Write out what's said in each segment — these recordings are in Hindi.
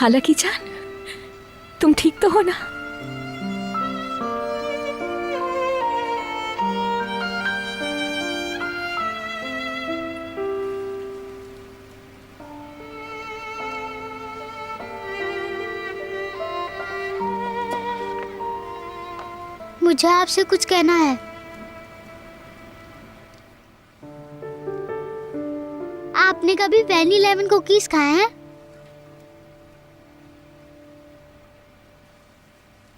खाला की जान, तुम ठीक तो हो ना? मुझे आपसे कुछ कहना है। आपने कभी वैनी लेमन कुकीज खाए हैं?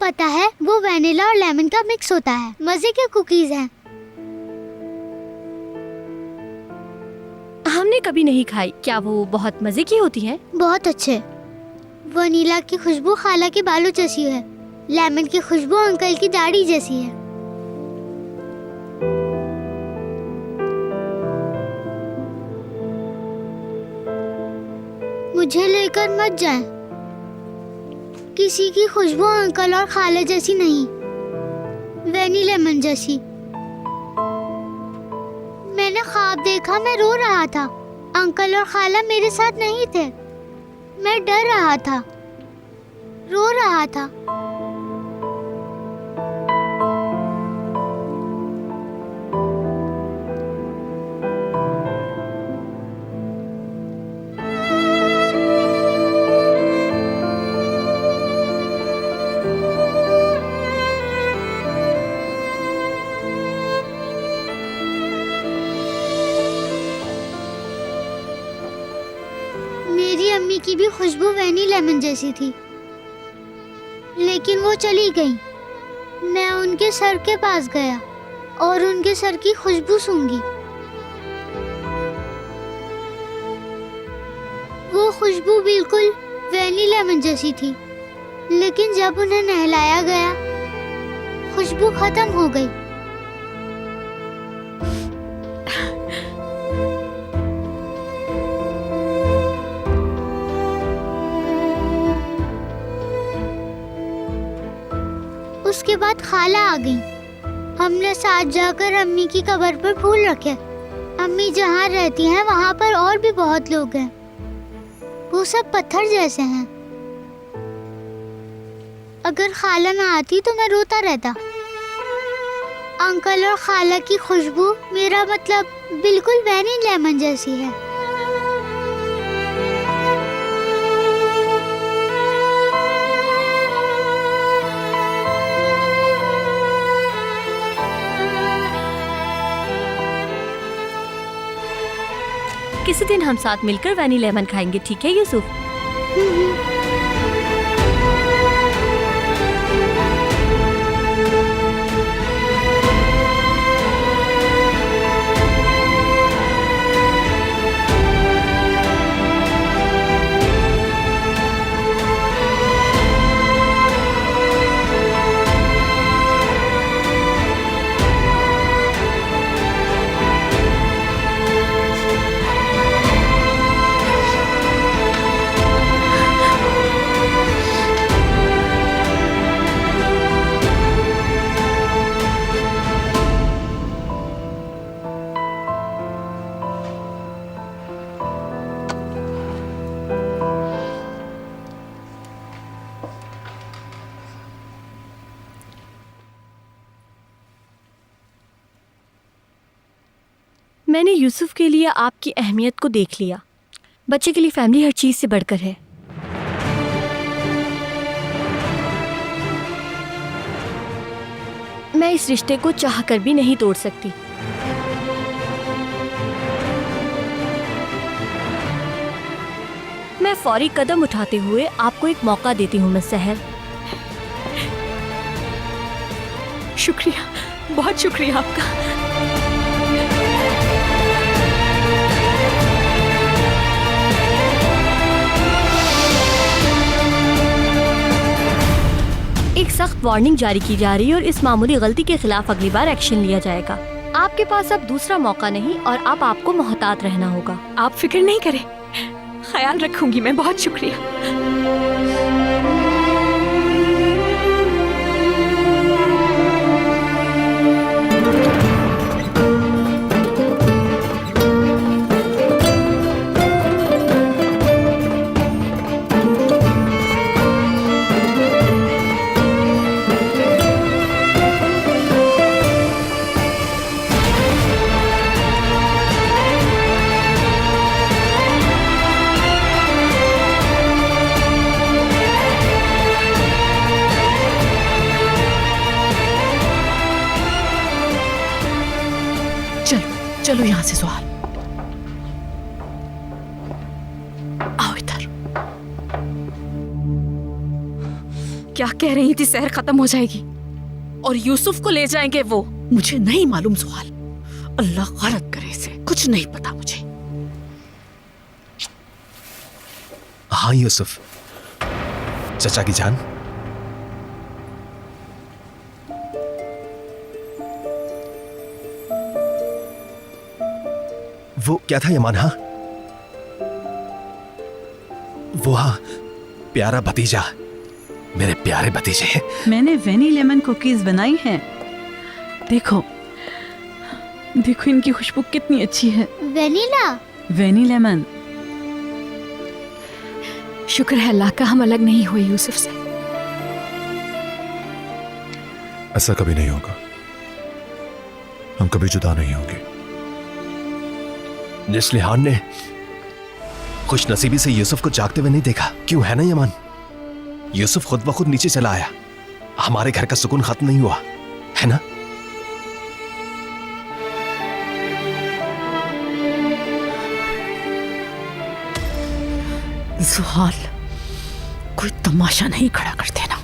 पता है, वो वैनिला और लेमन का मिक्स होता है। मजे के कुकीज हैं। हमने कभी नहीं खाई। क्या वो बहुत मजे की होती हैं? बहुत अच्छे। वनीला की खुशबू खाला के बालों जैसी है। लेमन की खुशबू अंकल की दाढ़ी जैसी है। मुझे लेकर मत जाएं। किसी की खुशबू अंकल और खाला जैसी नहीं, वैनी लेमन जैसी। मैंने ख्वाब देखा, मैं रो रहा था। अंकल और खाला मेरे साथ नहीं थे। मैं डर रहा था, रो रहा था। मेरी अम्मी की भी खुशबू वैनी लेमन जैसी थी, लेकिन वो चली गई। मैं उनके सर के पास गया और उनके सर की खुशबू सूंघी। वो खुशबू बिल्कुल वैनी लेमन जैसी थी, लेकिन जब उन्हें नहलाया गया, खुशबू खत्म हो गई। उसके बाद खाला आ गई। हमने साथ जाकर अम्मी की कब्र पर फूल रखे। अम्मी जहाँ रहती हैं वहाँ पर और भी बहुत लोग हैं। वो सब पत्थर जैसे हैं। अगर खाला ना आती तो मैं रोता रहता। अंकल और खाला की खुशबू, मेरा मतलब, बिल्कुल वैनी लेमन जैसी है। किसी दिन हम साथ मिलकर वैनी लेमन खाएंगे, ठीक है यूसुफ? मैंने यूसुफ के लिए आपकी अहमियत को देख लिया। बच्चे के लिए फैमिली हर चीज से बढ़कर है। मैं इस रिश्ते को चाहकर भी नहीं तोड़ सकती। मैं फौरी कदम उठाते हुए आपको एक मौका देती हूँ मिस सहर। शुक्रिया, बहुत शुक्रिया आपका। एक सख्त वार्निंग जारी की जा रही है और इस मामूली गलती के खिलाफ अगली बार एक्शन लिया जाएगा। आपके पास अब दूसरा मौका नहीं और अब आपको मोहतात रहना होगा। आप फिक्र नहीं करें, ख्याल रखूंगी मैं। बहुत शुक्रिया। चलो यहाँ से सुहाल, आओ इधर। क्या कह रही थी? सहर खत्म हो जाएगी और यूसुफ को ले जाएंगे वो। मुझे नहीं मालूम सुहाल, अल्लाह गलत करे इसे, कुछ नहीं पता मुझे। हाँ यूसुफ, चचा की जान। वो क्या था यमान? हाँ वो, हाँ प्यारा भतीजा, मेरे प्यारे भतीजे। मैंने वेनी लेमन कुकीज बनाई हैं। देखो देखो इनकी खुशबू कितनी अच्छी है। वेनिला। वेनी लेमन। शुक्र है अल्लाह का हम अलग नहीं हुए यूसुफ से। ऐसा कभी नहीं होगा, हम कभी जुदा नहीं होंगे। निस्लिहान ने खुशनसीबी से यूसुफ को जागते हुए नहीं देखा, क्यों है ना यमान? यूसुफ खुद ब खुद नीचे चला आया, हमारे घर का सुकून खत्म नहीं हुआ, है ना? सुहाल, कोई तमाशा नहीं खड़ा कर देना।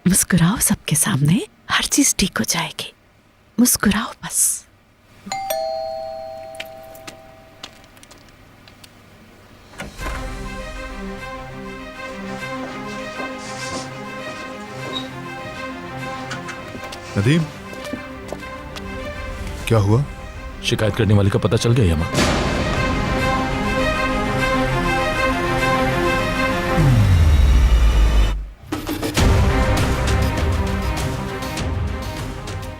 मुस्कुराओ सबके सामने, हर चीज ठीक हो जाएगी। मुस्कुराओ बस। नदीम, क्या हुआ? शिकायत करने वाले का पता चल गया यमा?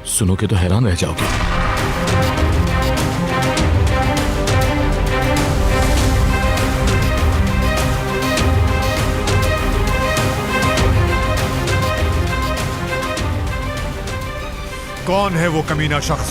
सुनोगे तो हैरान रह जाओगे। कौन है वो कमीना शख्स